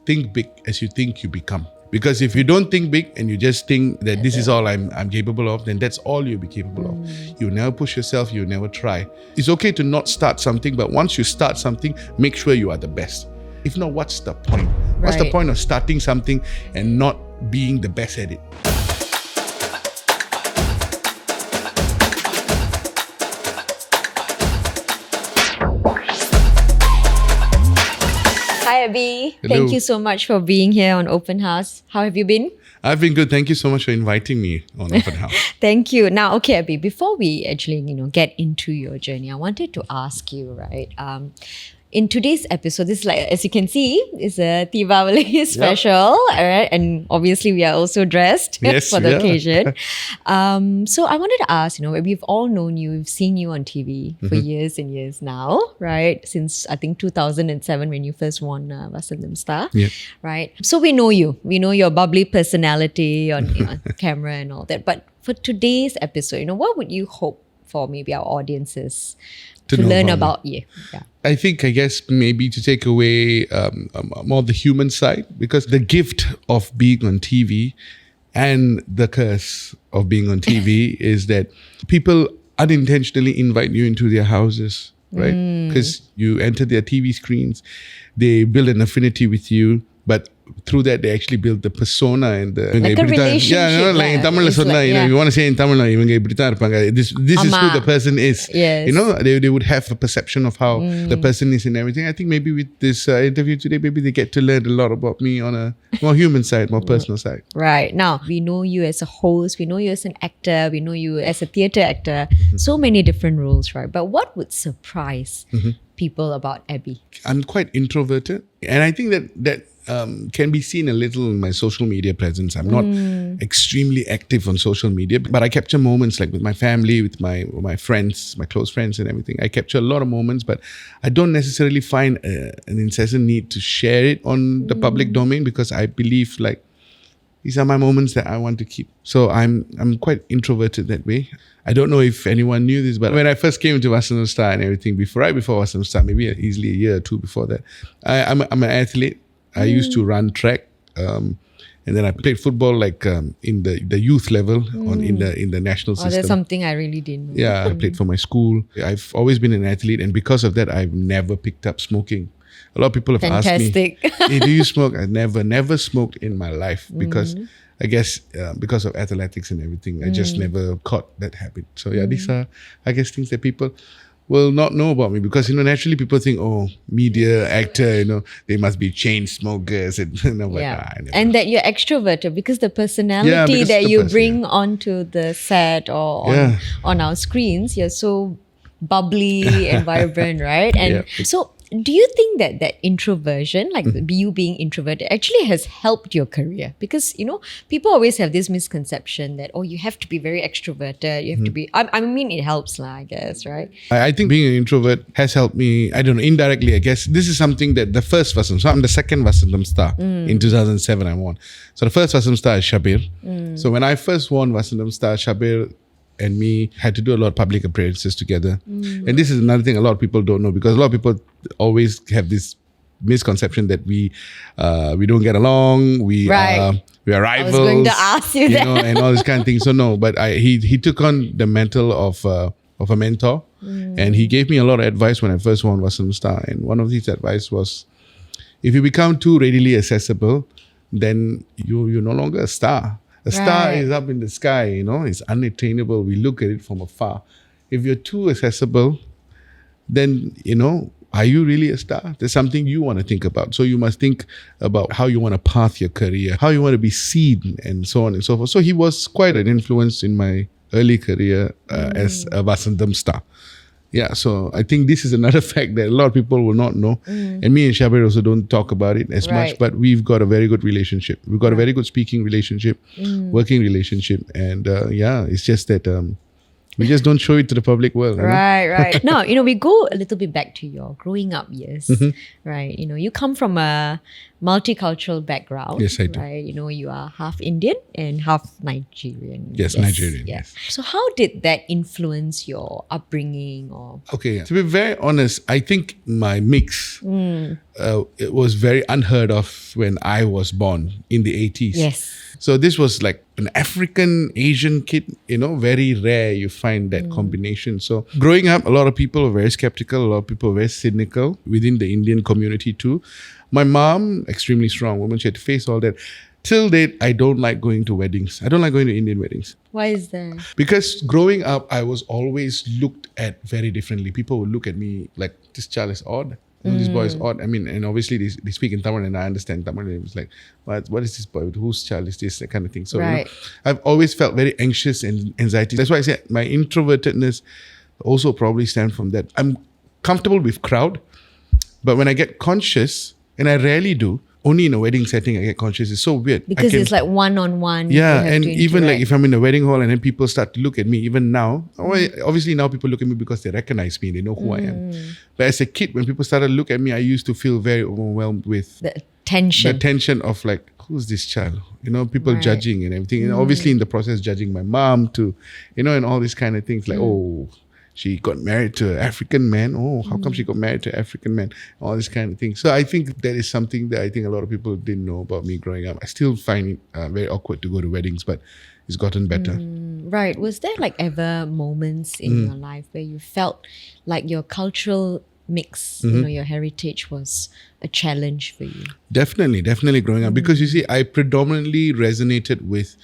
think big as you think you become. Because if you don't think big and you just think that this is all I'm capable of, then that's all you'll be capable of. You'll never push yourself, you'll never try. It's okay to not start something, but once you start something, make sure you are the best. If not, what's the point? What's the point of starting something and not being the best at it? Hi, Ebi. Hello. Thank you so much for being here on OpenHaus. How have you been? I've been good. Thank you so much for inviting me on OpenHaus. Thank you. Now, okay, Ebi, before we actually, get into your journey, I wanted to ask you, right? In today's episode, this is like, as you can see, is a Deepavali special, all right? And obviously we are also dressed for the occasion. So I wanted to ask, we've all known you, we've seen you on TV for years and years now, right? Since I think 2007 when you first won Vasantham Star, right? So we know you, we know your bubbly personality on camera and all that. But for today's episode, what would you hope for maybe our audiences to learn about you? Yeah. I guess maybe to take away more the human side, because the gift of being on TV and the curse of being on TV is that people unintentionally invite you into their houses, right? Because you enter their TV screens, they build an affinity with you, but through that, they actually build the persona and the... Like a relationship. Like in Tamil, you want to say in Tamil, this is who the person is. Yes. They would have a perception of how the person is and everything. I think maybe with this interview today, maybe they get to learn a lot about me on a more human side, more personal side. Right. Now, we know you as a host, we know you as an actor, we know you as a theatre actor, so many different roles, right? But what would surprise people about Ebi? I'm quite introverted, and I think that can be seen a little in my social media presence. I'm not extremely active on social media, but I capture moments like with my family, with my friends, my close friends and everything. I capture a lot of moments, but I don't necessarily find an incessant need to share it on the public domain, because I believe like these are my moments that I want to keep. So I'm quite introverted that way. I don't know if anyone knew this, but when I first came to Vasantham Star and everything, right before Vasantham Star, maybe easily a year or two before that, I'm an athlete. I used to run track, and then I played football like in the youth level in the national system. That's something I really didn't know. Yeah, I played for my school. I've always been an athlete, and because of that, I've never picked up smoking. A lot of people have asked me, hey, do you smoke? I never smoked in my life, because I guess because of athletics and everything, I just never caught that habit. So these are, I guess, things that people will not know about me, because naturally people think, oh, media actor, they must be chain smokers and and that you're extroverted because the personality that you bring onto the set or on our screens, you're so bubbly and vibrant, right? And so do you think that introversion, like you being introverted, actually has helped your career? Because, people always have this misconception that, you have to be very extroverted, you have to be... I mean, it helps, I guess, right? I think being an introvert has helped me, I don't know, indirectly, I guess. This is something that the first Vasantham, so I'm the second Vasantham Star. In 2007, I won. So the first Vasantham Star is Shabir. So when I first won Vasantham Star, Shabir and me had to do a lot of public appearances together. And this is another thing a lot of people don't know, because a lot of people always have this misconception that we don't get along, we are rivals. I was going to ask you that. And all this kind of thing. So no, but he took on the mantle of a mentor, and he gave me a lot of advice when I first won Vasantham Star. And one of his advice was, if you become too readily accessible, then you're no longer a star. A star is up in the sky, it's unattainable. We look at it from afar. If you're too accessible, then, are you really a star? There's something you want to think about. So you must think about how you want to path your career, how you want to be seen, and so on and so forth. So he was quite an influence in my early career as a Vasantham Star. Yeah, so I think this is another fact that a lot of people will not know. And me and Shabir also don't talk about it as much, but we've got a very good relationship. We've got a very good speaking relationship, working relationship. And it's just that we just don't show it to the public world. Right. Now, we go a little bit back to your growing up years, right? You come from a multicultural background. Yes, I do. Right? You are half Indian and half Nigerian. Yes, Nigerian. Yes. So how did that influence your upbringing? Or Okay, to be very honest, I think my mix it was very unheard of when I was born in the 80s. Yes. So this was like an African Asian kid, very rare you find that combination. So growing up, a lot of people were very skeptical. A lot of people were very cynical within the Indian community too. My mom, extremely strong woman, she had to face all that. Till date, I don't like going to weddings. I don't like going to Indian weddings. Why is that? Because growing up, I was always looked at very differently. People would look at me like, this child is odd. This boy is odd. I mean, and obviously they speak in Tamil and I understand Tamil. It was like, what is this boy? Whose child is this? That kind of thing. So Right. I've always felt very anxious and anxiety. That's why I say my introvertedness also probably stems from that. I'm comfortable with crowd, but when I get conscious, and I rarely do, only in a wedding setting I get conscious. It's so weird. Because it's like one-on-one. Yeah, you have and to even like interact. if I'm in a wedding hall and then people start to look at me, even now, obviously now people look at me because they recognize me, they know who I am. But as a kid, when people started to look at me, I used to feel very overwhelmed with The tension. the tension of like, who's this child? People Right. judging and everything. And obviously in the process, judging my mom too, and all these kind of things like, oh, she got married to an African man. Oh, how come she got married to an African man? All this kind of thing. So I think that is something that I think a lot of people didn't know about me growing up. I still find it very awkward to go to weddings, but it's gotten better. Right. Was there like ever moments in your life where you felt like your cultural mix, your heritage was a challenge for you? Definitely growing up. Because you see, I predominantly resonated with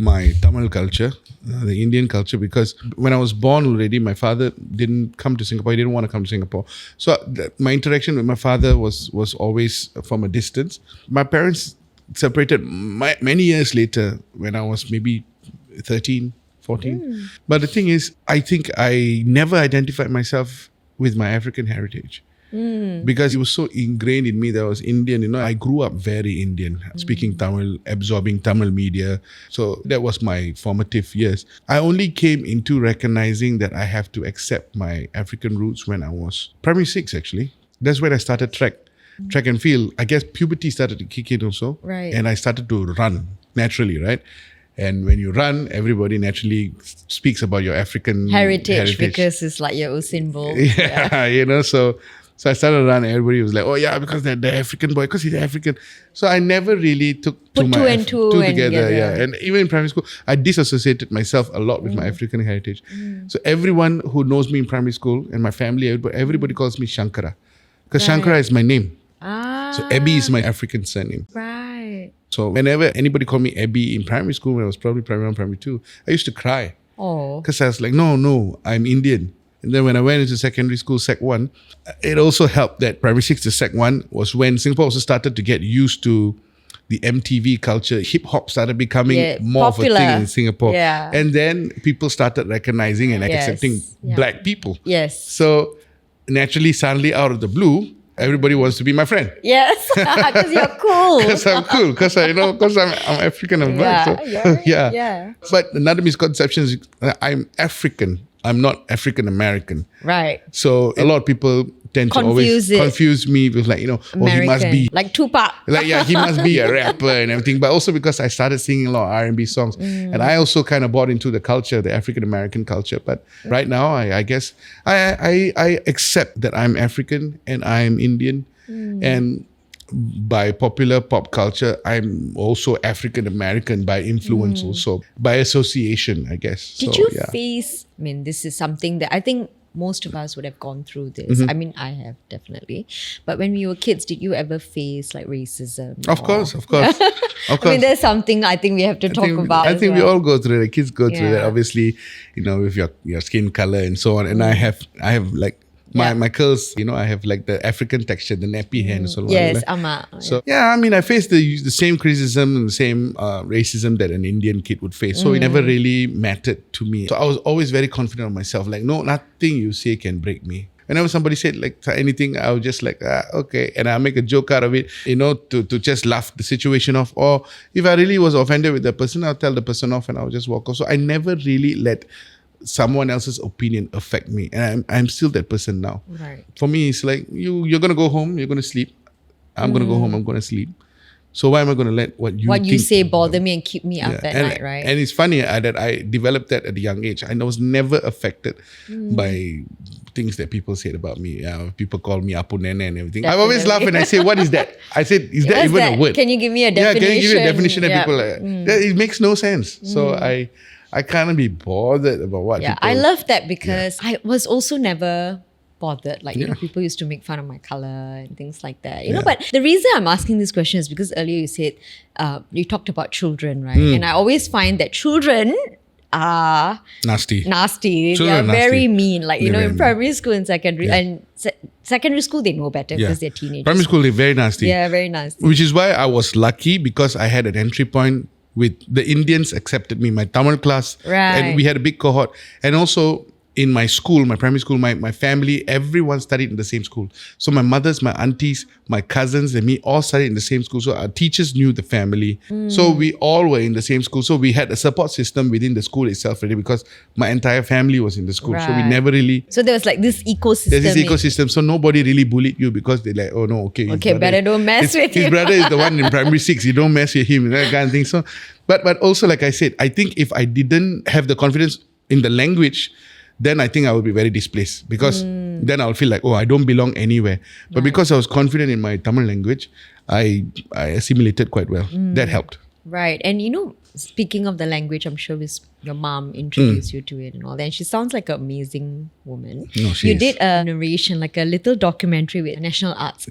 my Tamil culture, the Indian culture, because when I was born already, my father didn't come to Singapore. He didn't want to come to Singapore. So my interaction with my father was always from a distance. My parents separated many years later when I was maybe 13, 14. But the thing is, I think I never identified myself with my African heritage. Because it was so ingrained in me that I was Indian. I grew up very Indian, speaking Tamil, absorbing Tamil media. So that was my formative years. I only came into recognizing that I have to accept my African roots when I was primary 6 actually. That's when I started track and field. I guess puberty started to kick in also. Right. And I started to run naturally, right? And when you run, everybody naturally speaks about your African Heritage because it's like your Usain Bolt. Yeah, So I started running. Everybody was like, "Oh yeah, because they're the African boy, because he's African." So I never really took Put two and two together. together. Yeah, and even in primary school, I disassociated myself a lot with my African heritage. So everyone who knows me in primary school and my family, everybody calls me Shankara, because Shankara is my name. So Ebi is my African surname. Right. So whenever anybody called me Ebi in primary school, when I was probably primary 1, primary 2, I used to cry. Oh. Because I was like, no, I'm Indian. And then when I went into secondary school, Sec 1, it also helped that primary 6 to Sec 1 was when Singapore also started to get used to the MTV culture. Hip hop started becoming more popular. of a thing in Singapore. Yeah. And then people started recognizing and accepting black people. Yes. So naturally, suddenly out of the blue, everybody wants to be my friend. Yes. Because you're cool. Because I'm cool. Because I'm African and black. So, Yeah. But another misconception is I'm African. I'm not African American. Right. So a lot of people tend to always confuse me with like, American. he must be like Tupac. like, he must be a rapper and everything. But also because I started singing a lot of R&B songs. And I also kind of bought into the culture, the African American culture. But right now, I guess I accept that I'm African and I'm Indian. And by popular pop culture, I'm also African American by influence, also by association, I guess. Did you face, this is something that I think most of us would have gone through this. I mean, I have definitely. But when we were kids, did you ever face like racism? Of course. I mean, there's something I think we have to talk about. I think we all go through it. Kids go through that, obviously, with your skin color and so on. And I have like my curls, I have like the African texture, the nappy hair and so on. Yes, amma. So I faced the same criticism and the same racism that an Indian kid would face. So it never really mattered to me. So I was always very confident of myself. Like, no, nothing you say can break me. Whenever somebody said like anything, I was just like, okay. And I'll make a joke out of it, to just laugh the situation off. Or if I really was offended with the person, I'll tell the person off and I'll just walk off. So I never really let someone else's opinion affect me, and I'm still that person now. Right. For me, it's like you're gonna go home, you're gonna sleep. I'm gonna go home, I'm gonna sleep. So why am I going to let what you think say bother me and keep me up at night, right? And it's funny that I developed that at a young age. I was never affected by things that people said about me. People call me Apu Nene and everything. I always laugh and I say, what is that? I said, is that even a word? Can you give me a definition? Yeah, can you give me a definition? And people that it makes no sense. So I can't be bothered about what people... I love that because I was also never bothered. Like, you know, people used to make fun of my color and things like that. You know, but the reason I'm asking this question is because earlier you said, you talked about children, right? And I always find that children are nasty. They are very mean. Like, you know, in primary school and secondary and secondary school, they know better because they're teenagers. Primary school, they're very nasty. Yeah, very nasty. Which is why I was lucky because I had an entry point with the Indians accepted me, my Tamil class. Right. And we had a big cohort. And also in my school, my primary school, my family, everyone studied in the same school. So my mothers, my aunties, my cousins and me all studied in the same school. So our teachers knew the family. So we all were in the same school. So we had a support system within the school itself already because my entire family was in the school. So we never really... So there was like this ecosystem. There's this ecosystem. So nobody really bullied you because they're like, oh no, okay. Better don't mess with him. His brother is the one in primary 6. You don't mess with him. That kind of thing. So, but also like I said, I think if I didn't have the confidence in the language, then I think I would be very displaced because then I'll feel like, oh, I don't belong anywhere. But because I was confident in my Tamil language, I assimilated quite well. That helped. Right. And you know, speaking of the language, I'm sure your mom introduced you to it and all that. And she sounds like an amazing woman. No, she You is. did a narration, like a little documentary with National Arts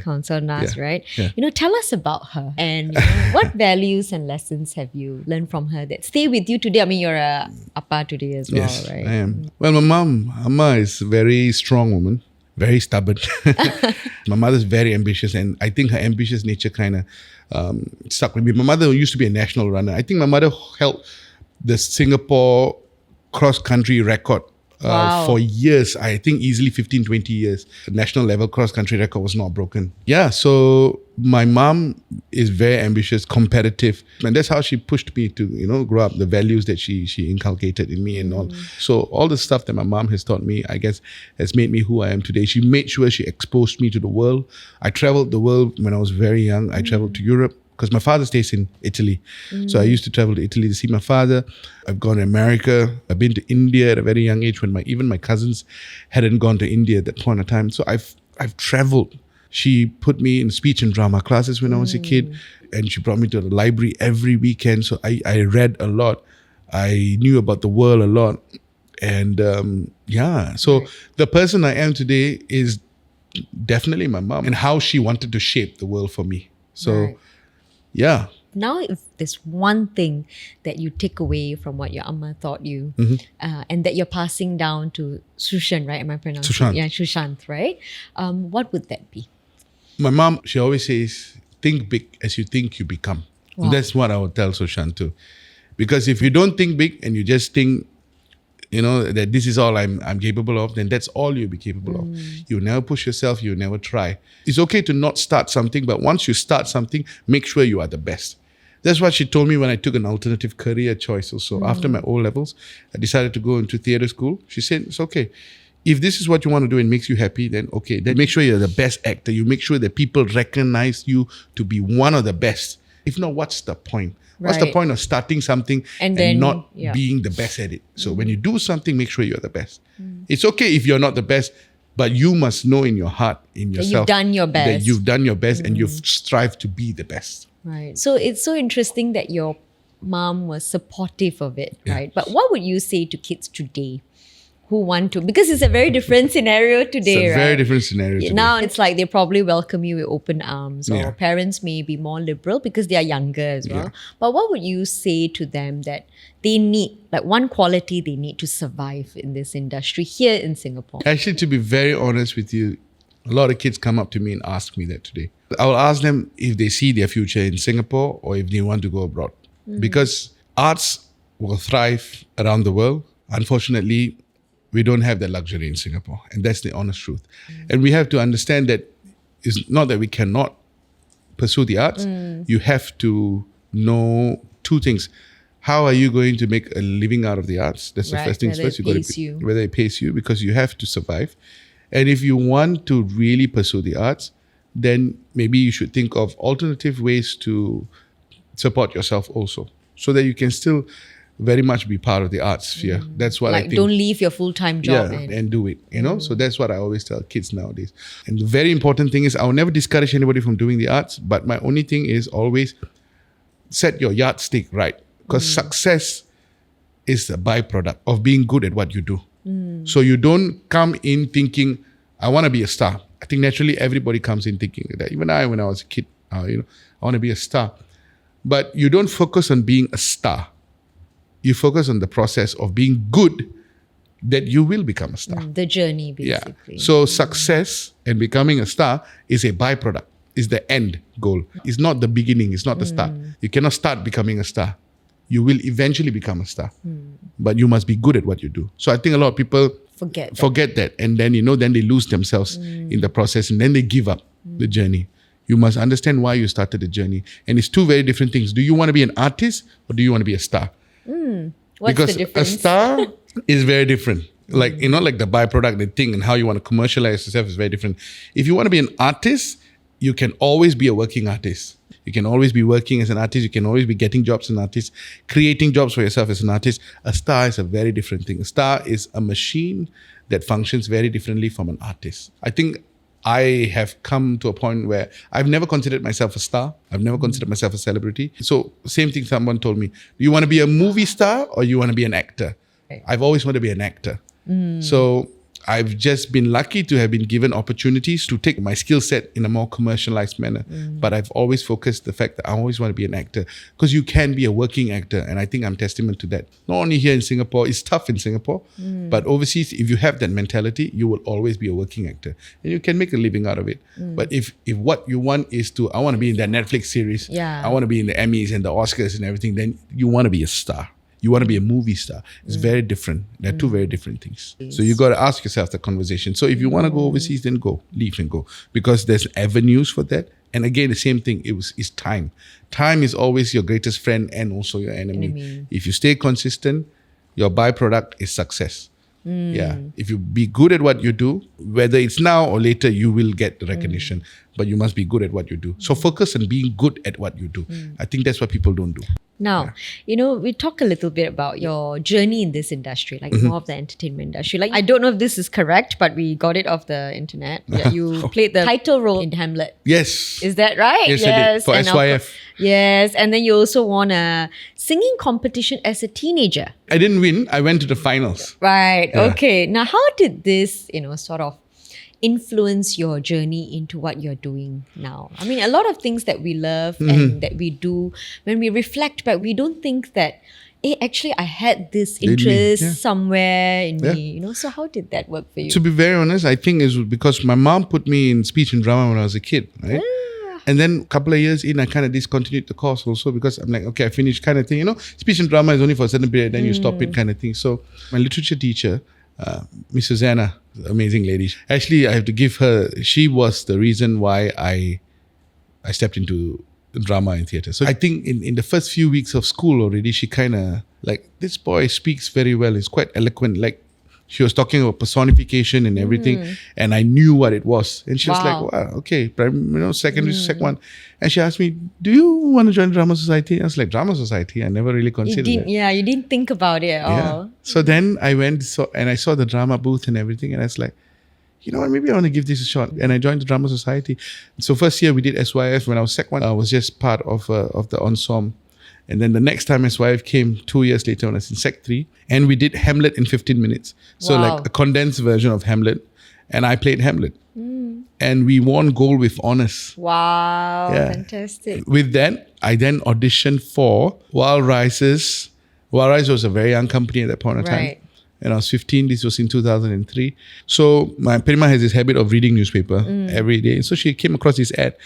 Council, NAS, right? Yeah. You know, tell us about her and you know, what values and lessons have you learned from her that stay with you today? I mean, you're a appa today as well, Yes, right? I am. Well, my mom, Amma, is a very strong woman, very stubborn. My mother's very ambitious, and I think her ambitious nature kind of stuck with me. My mother used to be a national runner. I think my mother held the Singapore cross-country record for years. I think easily 15, 20 years. The national level cross-country record was not broken. Yeah, so my mom is very ambitious, competitive. And that's how she pushed me to, you know, grow up, the values that she inculcated in me and all. So all the stuff that my mom has taught me, I guess, has made me who I am today. She made sure she exposed me to the world. I traveled the world when I was very young. I traveled to Europe because my father stays in Italy. So I used to travel to Italy to see my father. I've gone to America. I've been to India at a very young age when even my cousins hadn't gone to India at that point of time. So I've traveled. She put me in speech and drama classes when I was a kid, and she brought me to the library every weekend. So I read a lot. I knew about the world a lot. And so the person I am today is definitely my mom and how she wanted to shape the world for me. So, yeah. Now, if there's one thing that you take away from what your amma taught you and that you're passing down to Sushan, right? Am I pronouncing Sushant. it? Yeah, Sushant, right? What would that be? My mom, she always says, think big as you think you become. Wow. That's what I would tell Sushant too. Because if you don't think big and you just think, you know, that this is all I'm capable of, then that's all you'll be capable of. You'll never push yourself, you'll never try. It's okay to not start something, but once you start something, make sure you are the best. That's what she told me when I took an alternative career choice also. After my O-levels, I decided to go into theatre school. She said, it's okay. If this is what you want to do and makes you happy, then okay. Then make sure you're the best actor. You make sure that people recognize you to be one of the best. If not, what's the point? What's the point of starting something and then, not being the best at it? So when you do something, make sure you're the best. It's okay if you're not the best, but you must know in your heart, in yourself, you've done your best. That you've done your best and you've strived to be the best. Right. So it's so interesting that your mom was supportive of it, right? But what would you say to kids today who want to, because it's a very different scenario today, It's a very different scenario today. Now it's like they probably welcome you with open arms, or Yeah. parents may be more liberal because they are younger as well. Yeah. But what would you say to them that they need, like one quality they need to survive in this industry here in Singapore? Actually, to be very honest with you, a lot of kids come up to me and ask me that today. I will ask them if they see their future in Singapore or if they want to go abroad. Because arts will thrive around the world. Unfortunately, we don't have that luxury in Singapore. And that's the honest truth. And we have to understand that it's not that we cannot pursue the arts. You have to know two things. How are you going to make a living out of the arts? That's the Right, first things whether first. it You pays you. Whether it pays you, because you have to survive. And if you want to really pursue the arts, then maybe you should think of alternative ways to support yourself also, so that you can still very much be part of the arts sphere. That's what I think. Don't leave your full-time job. And do it, So that's what I always tell kids nowadays. And the very important thing is, I will never discourage anybody from doing the arts, but my only thing is always set your yardstick right. Because success is a byproduct of being good at what you do. So you don't come in thinking, I want to be a star. I think naturally everybody comes in thinking that. Even I, when I was a kid, I want to be a star. But you don't focus on being a star. You focus on the process of being good, that you will become a star. The journey, basically. Yeah. So success and becoming a star is a byproduct, is the end goal. It's not the beginning, it's not the start. You cannot start becoming a star. You will eventually become a star. But you must be good at what you do. So I think a lot of people forget that. And then, then they lose themselves in the process, and then they give up the journey. You must understand why you started the journey. And it's two very different things. Do you want to be an artist, or do you want to be a star? What's because the difference? A star is very different. Like, like the byproduct, the thing, and how you want to commercialize yourself is very different. If you want to be an artist, you can always be a working artist. You can always be working as an artist. You can always be getting jobs as an artist, creating jobs for yourself as an artist. A star is a very different thing. A star is a machine that functions very differently from an artist. I think I have come to a point where I've never considered myself a star. I've never considered myself a celebrity. So same thing someone told me, do you want to be a movie star or you want to be an actor? I've always wanted to be an actor. So I've just been lucky to have been given opportunities to take my skill set in a more commercialized manner. But I've always focused the fact that I always want to be an actor, because you can be a working actor. And I think I'm testament to that. Not only here in Singapore, it's tough in Singapore, but overseas, if you have that mentality, you will always be a working actor and you can make a living out of it. But if what you want is I want to be in that Netflix series, I want to be in the Emmys and the Oscars and everything, then you want to be a star. You want to be a movie star. It's very different. They're two very different things. So you got to ask yourself the conversation. So if you want to go overseas, then go. Leave and go. Because there's avenues for that. And again, the same thing, it's time. Time is always your greatest friend and also your enemy. If you stay consistent, your byproduct is success. Yeah. If you be good at what you do, whether it's now or later, you will get the recognition. But you must be good at what you do. So focus on being good at what you do. I think that's what people don't do. Now, we talk a little bit about your journey in this industry, like more of the entertainment industry. Like, I don't know if this is correct, but we got it off the internet. Yeah, you played the title role in Hamlet. Yes. Is that right? Yes, I did. For SYF. Yes. And then you also won a singing competition as a teenager. I didn't win. I went to the finals. Right. Yeah. Okay. Now, how did this, sort of influence your journey into what you're doing now? I mean, a lot of things that we love and that we do, when we reflect back, we don't think that, hey, actually, I had this interest somewhere in me, So how did that work for you? To be very honest, I think it's because my mom put me in speech and drama when I was a kid, right? And then a couple of years in, I kind of discontinued the course also, because I'm like, okay, I finished kind of thing. Speech and drama is only for a certain period, then you stop it kind of thing. So my literature teacher, Miss Susanna, amazing lady. Actually, I have to give her, she was the reason why I stepped into drama and theatre. So I think in the first few weeks of school already, she kind of like, this boy speaks very well. He's quite eloquent. Like, she was talking about personification and everything, and I knew what it was. And she was like, wow, okay, secondary, sec one. And she asked me, do you want to join Drama Society? I was like, Drama Society? I never really considered it. Yeah, you didn't think about it at all. So then I went, and I saw the drama booth and everything, and I was like, you know what, maybe I want to give this a shot. And I joined the Drama Society. So first year we did SYF. When I was sec one, I was just part of the ensemble. And then the next time SYF came 2 years later when I was in Sec 3, and we did Hamlet in 15 minutes. So like a condensed version of Hamlet, and I played Hamlet. And we won gold with honors. Wow, fantastic. With that, I then auditioned for Wild Rises. Wild Rises was a very young company at that point in time. And I was 15, this was in 2003. So my Perima has this habit of reading newspaper every day. So she came across this ad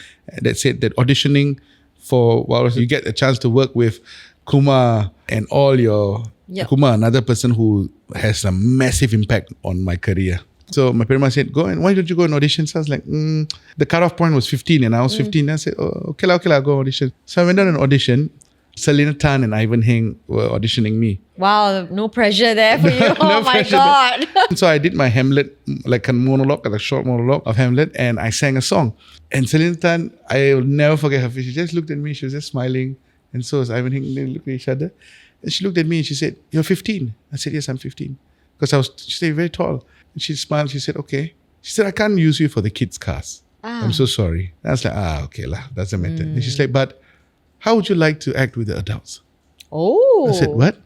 that said that auditioning for you get a chance to work with Kumar and all your Kumar, another person who has a massive impact on my career. So my parents said, go and why don't you go and audition? So I was like, the cutoff point was 15 and I was 15. And I said, okay, I'll go audition. So I went on an audition. Selena Tan and Ivan Heng were auditioning me. Wow, no pressure there for you. No Oh my pressure God. So I did my Hamlet, like a monologue, like a short monologue of Hamlet, and I sang a song. And Selena Tan, I will never forget her face. She just looked at me, she was just smiling. And so was Ivan Heng. They looked at each other. And she looked at me and she said, "You're 15. I said, "Yes, I'm 15. Because she said, very tall. And she smiled, she said, "Okay." She said, "I can't use you for the kids' cast. I'm so sorry." And I was like, okay lah, doesn't matter. And she's like, "But how would you like to act with the adults?" Oh. I said, "What?"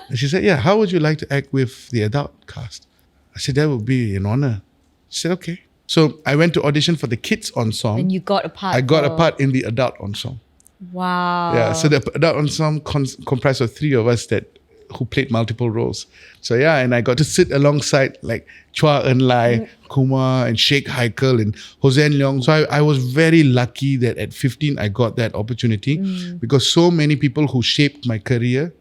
And she said, "Yeah, how would you like to act with the adult cast?" I said, "That would be an honor." She said, "Okay." So I went to audition for the kids ensemble. And you got a part. I got a part in the adult ensemble. Wow. Yeah, so the adult ensemble comprised of 3 of us who played multiple roles. So yeah, and I got to sit alongside like Chua Eun-lai, Kumar, and Sheikh Haikal and Hossein Leong. So I was very lucky that at 15 I got that opportunity because so many people who shaped my career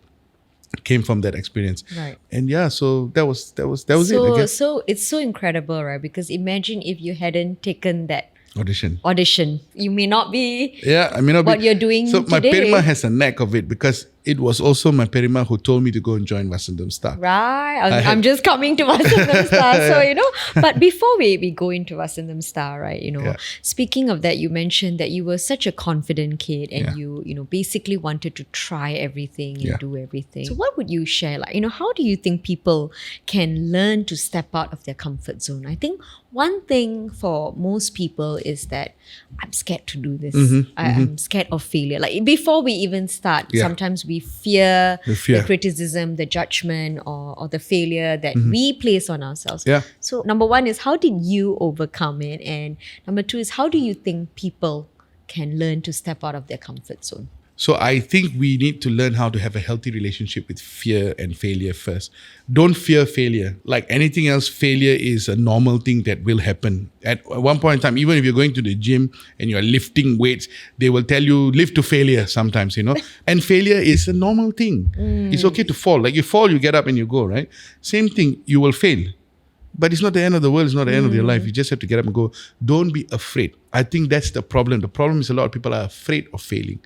came from that experience. Right. And yeah, so that was it, I guess. So it's so incredible, right? Because imagine if you hadn't taken that Audition. you may not be what you're doing so my today. Perima has a knack of it because it was also my Perima who told me to go and join Vasantham Star. Right. I'm just coming to Vasantham Star. So, but before we go into Vasantham Star, right, speaking of that, you mentioned that you were such a confident kid and you basically wanted to try everything and do everything. So what would you share? Like, how do you think people can learn to step out of their comfort zone? I think one thing for most people is that I'm scared to do this. I'm scared of failure. Like before we even start, sometimes we fear the criticism, the judgment, or the failure that we place on ourselves. Yeah. So number one is, how did you overcome it? And number two is, how do you think people can learn to step out of their comfort zone? So I think we need to learn how to have a healthy relationship with fear and failure first. Don't fear failure. Like anything else, failure is a normal thing that will happen. At one point in time, even if you're going to the gym and you're lifting weights, they will tell you lift to failure sometimes, And failure is a normal thing. It's okay to fall. Like you fall, you get up and you go, right? Same thing, you will fail. But it's not the end of the world. It's not the end of your life. You just have to get up and go. Don't be afraid. I think that's the problem. The problem is a lot of people are afraid of failing.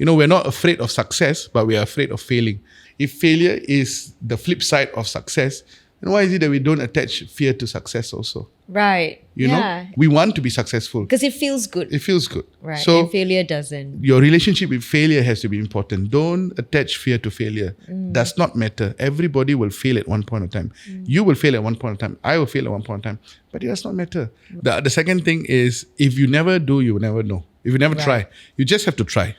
We're not afraid of success, but we are afraid of failing. If failure is the flip side of success, then why is it that we don't attach fear to success also? Right. You know? We want to be successful. Because it feels good. It feels good. Right. So and failure doesn't. Your relationship with failure has to be important. Don't attach fear to failure. Does not matter. Everybody will fail at one point in time. You will fail at one point in time. I will fail at one point in time. But it does not matter. The second thing is, if you never do, you will never know. If you never try, you just have to try.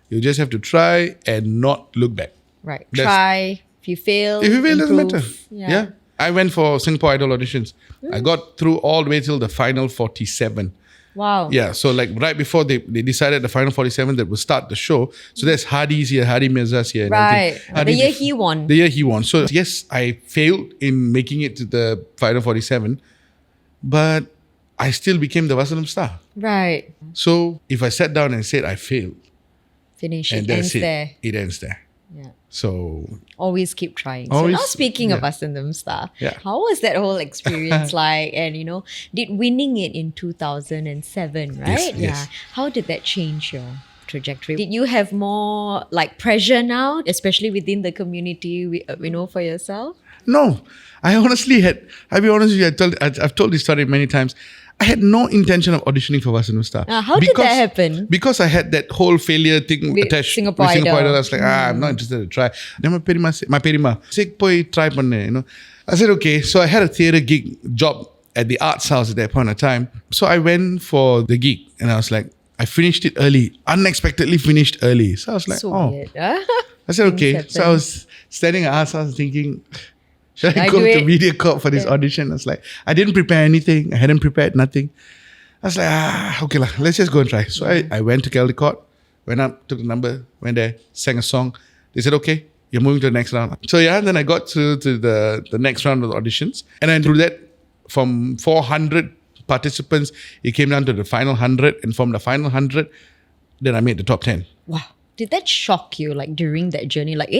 You just have to try and not look back. Right. Try. If you fail, it doesn't matter. Yeah. I went for Singapore Idol auditions. I got through all the way till the final 47. Wow. Yeah. So like right before they decided the final 47 that would start the show. So there's Hadi's here, Hadi Mirza's here. Right. The year he won. The year he won. So yes, I failed in making it to the final 47. But I still became the Vasantham Star. Right. So if I sat down and said I failed, finish and it ends there. It ends there. Yeah. So always keep trying. So now speaking of Vasantham Star, how was that whole experience like? And did winning it in 2007, right? Yes. How did that change your trajectory? Did you have more like pressure now, especially within the community, for yourself? No, I honestly had. I'll be honest with you. I've told this story many times. I had no intention of auditioning for Vasantham Star. How did that happen? Because I had that whole failure thing with attached Singapore with Singapore Idol. I was like, I'm not interested to try. Then my Perima said, "Poi try panne." I said, okay. So I had a theatre gig job at the Arts House at that point of time. So I went for the gig and I was like, I finished it early, unexpectedly finished early. So I was like, weird. I said, okay. So I was standing at Arts House thinking, should I go to MediaCorp for this audition? I was like, I didn't prepare anything. I hadn't prepared nothing. I was like, okay, let's just go and try. So I went to Caldecott, went up, took the number, went there, sang a song. They said, okay, you're moving to the next round. So then I got to the next round of the auditions. And then through that, from 400 participants, it came down to the final 100. And from the final 100, then I made the top 10. Wow. Did that shock you, like during that journey? Like,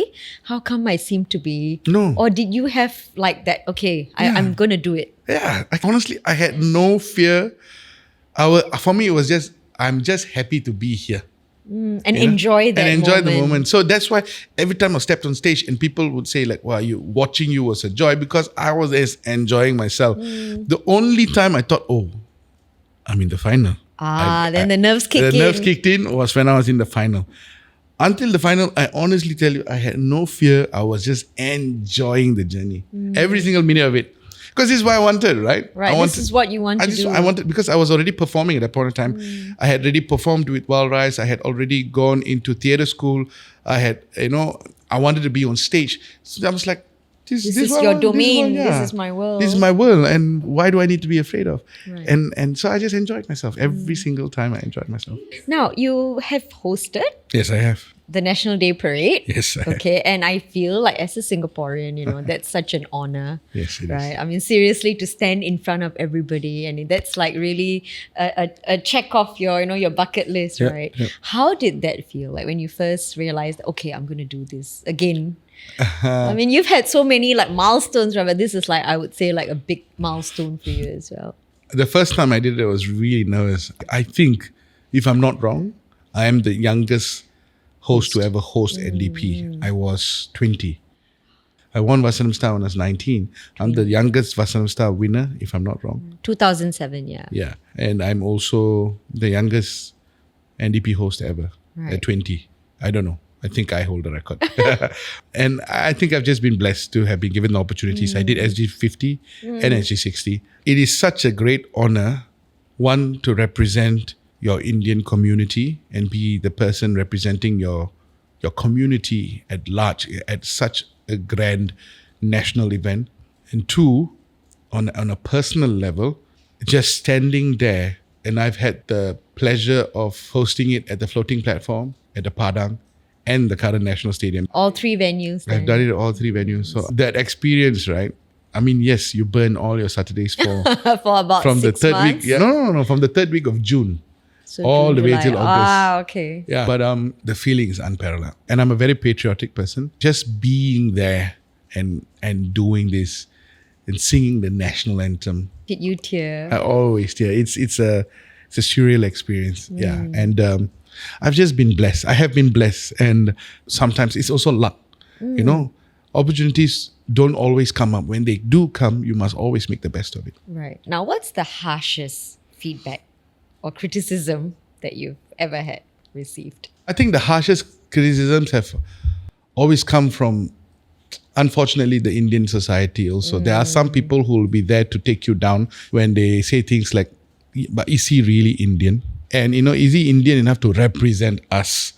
how come I seem to be? No. Or did you have like that, okay, I'm going to do it? Yeah. Honestly, I had no fear. For me, it was just, I'm just happy to be here. And enjoy that and enjoy moment. the moment. So that's why every time I stepped on stage and people would say like, wow, watching you was a joy, because I was enjoying myself. The only time I thought, oh, I'm in the final. Then the nerves kicked in. The nerves kicked in was when I was in the final. Until the final, I honestly tell you, I had no fear. I was just enjoying the journey. Every single minute of it. Because this is what I wanted, right? Right, this is what you want to do. I wanted, because I was already performing at that point in time. I had already performed with 𝙁𝙗. I had already gone into theatre school. I had, I wanted to be on stage. So I was like, this is your domain. This is my world. This is my world. And why do I need to be afraid of? Right. And so I just enjoyed myself. Every single time I enjoyed myself. Now, you have hosted Yes, I have. the National Day Parade. Yes, I have. Okay, and I feel like as a Singaporean, that's such an honor. Yes, it is. Right? I mean, seriously, to stand in front of everybody, and that's like really a check off your, your bucket list, Yeah, right? yeah. How did that feel? Like when you first realized, okay, I'm going to do this again. I mean, you've had so many like milestones, right? But this is like, I would say, like a big milestone for you as well. The first time I did it, I was really nervous. I think, if I'm not wrong, I am the youngest host to ever host NDP. I was 20. I won Vasantham Star when I was 19. I'm the youngest Vasantham Star winner, if I'm not wrong. 2007, yeah. Yeah. And I'm also the youngest NDP host ever at 20. I don't know. I think I hold the record. And I think I've just been blessed to have been given the opportunities. I did SG50 and SG60. It is such a great honor, one, to represent your Indian community and be the person representing your community at large at such a grand national event. And two, on a personal level, just standing there, and I've had the pleasure of hosting it at the floating platform, at the Padang, and the current National Stadium. All three venues. I've done it at all three venues. So that experience, right? I mean, yes, you burn all your Saturdays for about from 6 the third months. week. Yeah, no, from the third week of June. So all June, the way July. till August. Ah, okay. Yeah, but the feeling is unparalleled. And I'm a very patriotic person. Just being there and doing this and singing the national anthem. Did you tear? I always tear. It's a surreal experience. Yeah, and I've just been blessed. I have been blessed, and sometimes it's also luck. Opportunities don't always come up. When they do come, you must always make the best of it. Right. Now, what's the harshest feedback or criticism that you've ever received? I think the harshest criticisms have always come from, unfortunately, the Indian society also. There are some people who will be there to take you down when they say things like, but is he really Indian? And, is he Indian enough to represent us?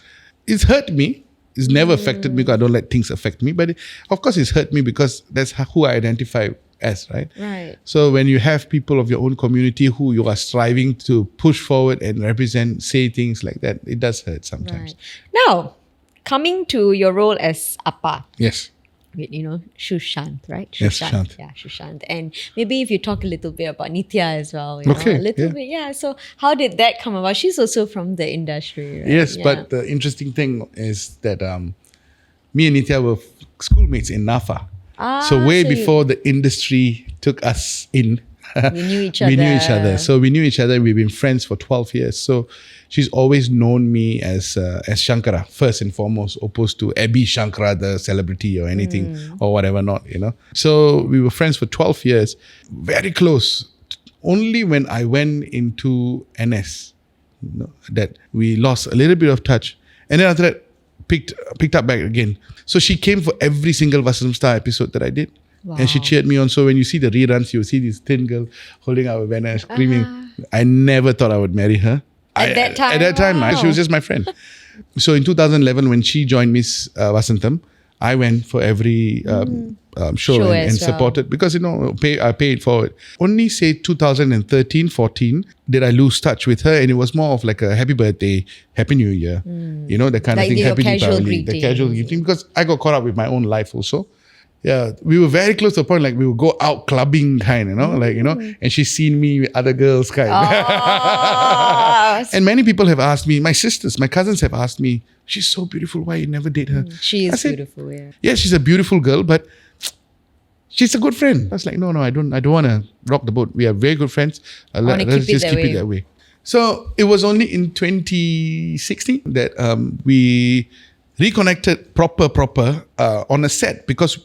It's hurt me. It's never affected me because I don't let things affect me. But of course, it's hurt me because that's who I identify as, right? Right. So when you have people of your own community who you are striving to push forward and represent, say things like that, it does hurt sometimes. Right. Now, coming to your role as Appa. Yes. With, Sushant, right? Yes, Sushant. Yeah, Sushant. And maybe if you talk a little bit about Nithiya as well. Okay, A little yeah. bit, yeah. So how did that come about? She's also from the industry, right? Yes, Yeah. but the interesting thing is that me and Nithiya were schoolmates in NAFA. So way before the industry took us in, we knew each other. So we knew each other and we've been friends for 12 years. So she's always known me as Shankara, first and foremost, opposed to Ebi Shankara, the celebrity or anything or whatever not, So we were friends for 12 years, very close. Only when I went into NS, that we lost a little bit of touch. And then after that, picked up back again. So she came for every single Vasantham Star episode that I did. Wow. And she cheered me on. So when you see the reruns, you see this thin girl holding up a banner, screaming. I never thought I would marry her. At that time? She was just my friend. So in 2011, when she joined Miss Vasantham, I went for every show and supported because, I paid for it. Only say 2013, 14 did I lose touch with her, and it was more of like a happy birthday, happy new year, the kind Like of thing, your happy casual Deepavali, the greeting. casual greeting, because I got caught up with my own life also. Yeah, we were very close to the point like we would go out clubbing kind, and she's seen me with other girls kind. And many people have asked me, my sisters, my cousins have asked me, she's so beautiful, why you never date her? She is I said, beautiful, yeah. Yeah, she's a beautiful girl, but she's a good friend. I was like, no, I don't want to rock the boat. We are very good friends. wanna Let's keep it just that keep way. it that way. So it was only in 2016 that we reconnected proper on a set because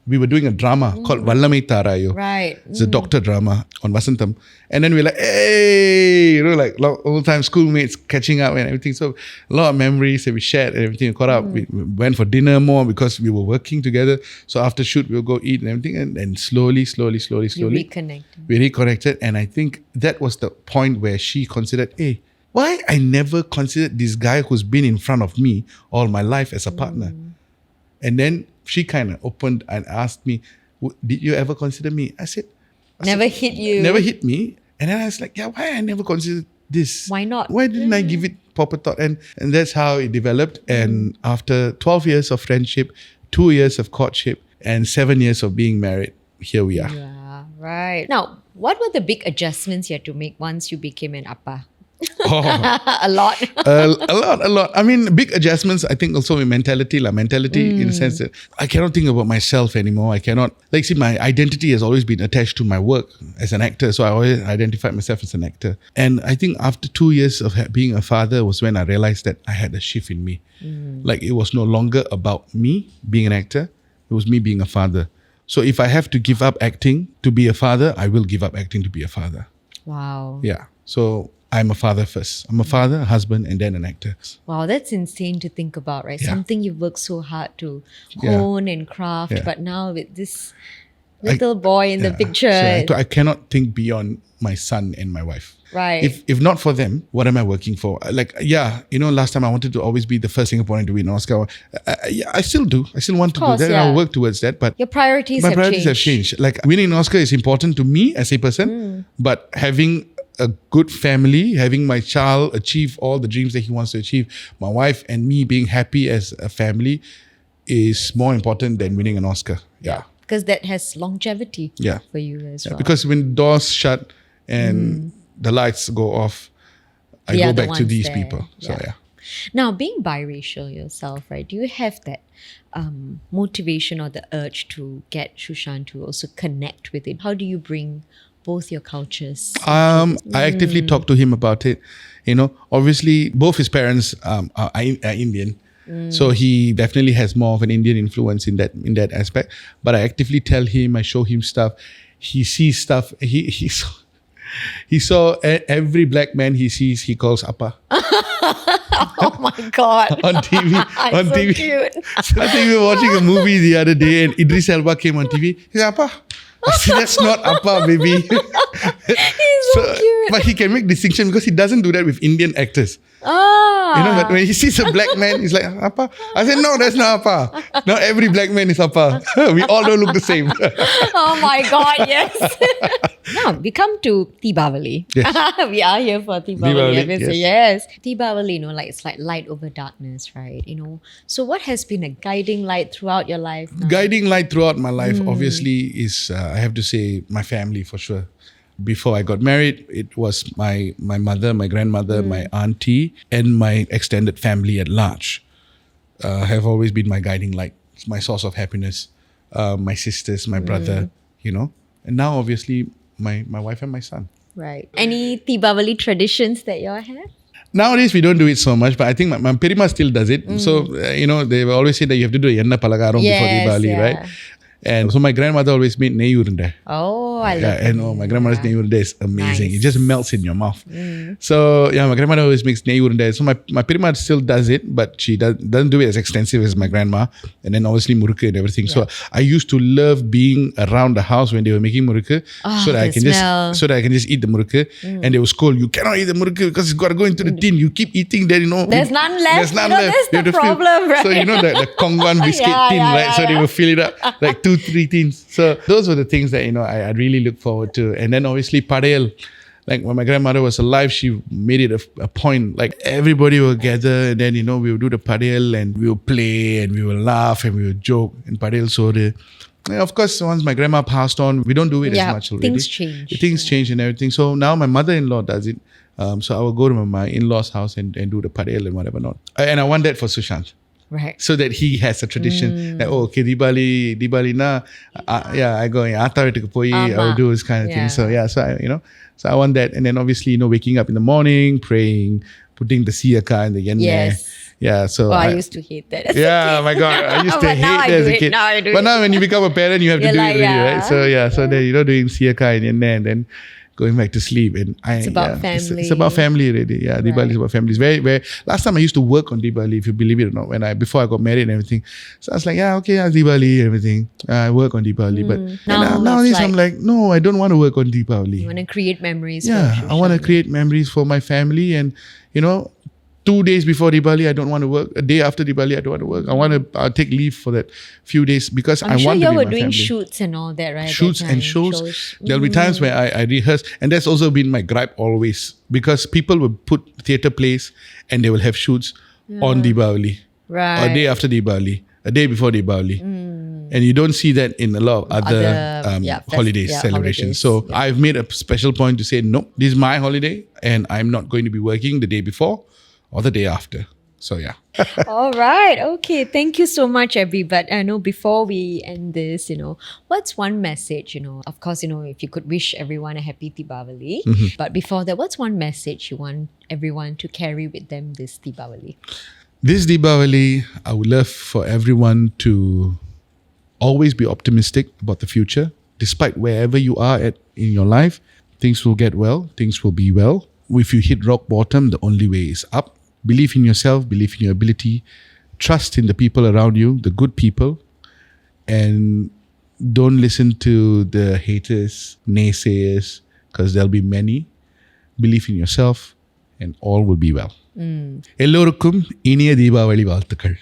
we were doing a drama called 𝙦𝙚 𝙦𝙚. Right. It's a doctor drama on Vasantham. And then we're like, hey, like old time schoolmates catching up and everything. So a lot of memories that we shared and everything. We caught up. We went for dinner more because we were working together. So after shoot, we'll go eat and everything. And slowly, You reconnected. we reconnected. And I think that was the point where she considered, hey, why I never considered this guy who's been in front of me all my life as a partner. And then she kind of opened and asked me, did you ever consider me? I said, Never hit you. Never hit me. And then I was like, yeah, why I never considered this? Why not? Why didn't I give it proper thought? And that's how it developed. And after 12 years of friendship, 2 years of courtship, and 7 years of being married, here we are. Yeah, right. Now, what were the big adjustments you had to make once you became an appa? Oh, A lot. a lot. I mean, big adjustments, I think also in mentality in the sense that I cannot think about myself anymore. I cannot, my identity has always been attached to my work as an actor. So I always identified myself as an actor. And I think after 2 years of being a father was when I realized that I had a shift in me. Like it was no longer about me being an actor. It was me being a father. So if I have to give up acting to be a father, I will give up acting to be a father. Wow. Yeah. So I'm a father first. I'm a father, a husband, and then an actor. Wow, that's insane to think about, right? Yeah. Something you've worked so hard to hone and craft, Yeah. but now with this little boy in the picture. So I cannot think beyond my son and my wife. Right. If not for them, what am I working for? Last time I wanted to always be the first Singaporean to win an Oscar. I still do. I still want to do that. yeah. I'll work towards that. But Your priorities my have priorities have changed. Like winning an Oscar is important to me as a person, but having a good family, having my child achieve all the dreams that he wants to achieve, my wife and me being happy as a family is more important than winning an Oscar. Yeah. Because that has longevity for you as well. Because when doors shut and the lights go off, I go back to these people. So yeah. Now, being biracial yourself, right? Do you have that motivation or the urge to get Sushant to also connect with it? How do you bring both your cultures? I actively talk to him about it. Obviously both his parents are Indian. So he definitely has more of an Indian influence in that aspect. But I actively tell him, I show him stuff. He sees stuff. He saw every black man he sees, he calls appa. Oh my God. On TV. on so TV. cute. So I think we were watching a movie the other day and Idris Elba came on TV. He said, appa. I said, that's not appa, baby. He's so cute. But he can make distinction because he doesn't do that with Indian actors. But when he sees a black man, he's like, appa. I said, no, that's not appa. Not every black man is appa. We all don't look the same. Oh my God, yes. Now, we come to Deepavali. Yes. We are here for Deepavali Deepavali, episode. yes. Yes. Deepavali, it's like light over darkness, right? So what has been a guiding light throughout your life now? Guiding light throughout my life, obviously, is, I have to say, my family for sure. Before I got married, it was my mother, my grandmother, my auntie, and my extended family at large have always been my guiding light, my source of happiness. My sisters, my brother, And now, obviously, my wife and my son. Right. Any Deepavali traditions that you all have? Nowadays, we don't do it so much, but I think my Perima still does it. So, they will always say that you have to do a Yenna Palagaram before Deepavali, right? And so my grandmother always made 𝙦𝙢 𝙠𝙗. Oh, I love it. And my grandmother's 𝙦𝙢 𝙠𝙗 is amazing. Nice. It just melts in your mouth. So my grandmother always makes 𝙦𝙢 𝙠𝙗. So my Perima still does it, but she doesn't do it as extensive as my grandma. And then obviously murukku and everything. So I used to love being around the house when they were making murukku, so that I can just eat the murukku. And they will scold, you cannot eat the murukku because it's got to go into the tin. You keep eating that, There's none left. There's none left. That's You have the to fill- problem, right? So the Kongwan biscuit tin, right? So they will fill it up like 2-3 tins. So those were the things that I really look forward to. And then obviously padel. Like when my grandmother was alive, she made it a point. Like everybody will gather and then we will do the padel and we will play and we will laugh and we will joke and padel sore. And of course, once my grandma passed on, we don't do it as much already. Things change. Things change and everything. So now my mother-in-law does it. So I will go to my in-laws' house and do the padel and whatever not. And I want that for Sushant. Right. So that he has a tradition that, okay, Deepavali na, I go Aatha veetukku poi, I will do this kind of thing. So so I want that. And then obviously, waking up in the morning, praying, putting the siyaka and the yen. Yes. Yeah, so I used to hate that as a yeah, kid. my God, I used to But hate now I that as do a it. kid. Now I do but it. now when you become a parent, you have to You're do like, it already, yeah. right? So then doing siyaka and then going back to sleep. And It's about family. It's about family already. Yeah, Deepavali is about family. It's very last time I used to work on Deepavali, if you believe it or not, before I got married and everything. So I was like, Deepavali and everything. I work on Deepavali. But nowadays I'm like, no, I don't want to work on Deepavali. You want to create memories. Yeah, I want to create memories for my family. And 2 days before Deepavali, I don't want to work. A day after Deepavali, I don't want to work. I want to take leave for that few days because I want to be with my family. I'm sure you were doing shoots and all that, right? Shoots and shows. There'll be times where I rehearse. And that's also been my gripe always. Because people will put theatre plays and they will have shoots on Deepavali. Right. Or a day after Deepavali. A day before Deepavali. And you don't see that in a lot of other holidays, celebrations. So I've made a special point to say, no, this is my holiday and I'm not going to be working the day before or the day after. So yeah. All right. Okay. Thank you so much, Ebi. But I know before we end this, what's one message, of course, if you could wish everyone a happy Deepavali. But before that, what's one message you want everyone to carry with them this Deepavali? This Deepavali, I would love for everyone to always be optimistic about the future. Despite wherever you are at in your life, things will get well, things will be well. If you hit rock bottom, the only way is up. Believe in yourself, believe in your ability, trust in the people around you, the good people, and don't listen to the haters, naysayers, because there'll be many. Believe in yourself and all will be well. எல்லோருக்கும் இனிய தீபாவளி வாழ்த்துக்கள்.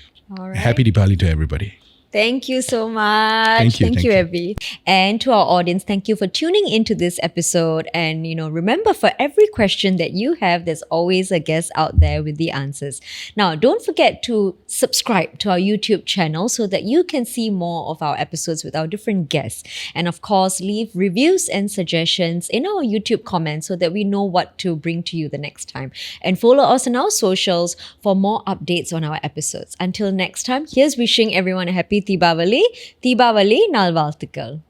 Happy Deepavali to everybody. Thank you so much. Thank you, Ebi. And to our audience, thank you for tuning into this episode. And, remember, for every question that you have, there's always a guest out there with the answers. Now, don't forget to subscribe to our YouTube channel so that you can see more of our episodes with our different guests. And of course, leave reviews and suggestions in our YouTube comments so that we know what to bring to you the next time. And follow us on our socials for more updates on our episodes. Until next time, here's wishing everyone a happy Deepavali. Deepavali Nalvalthikal.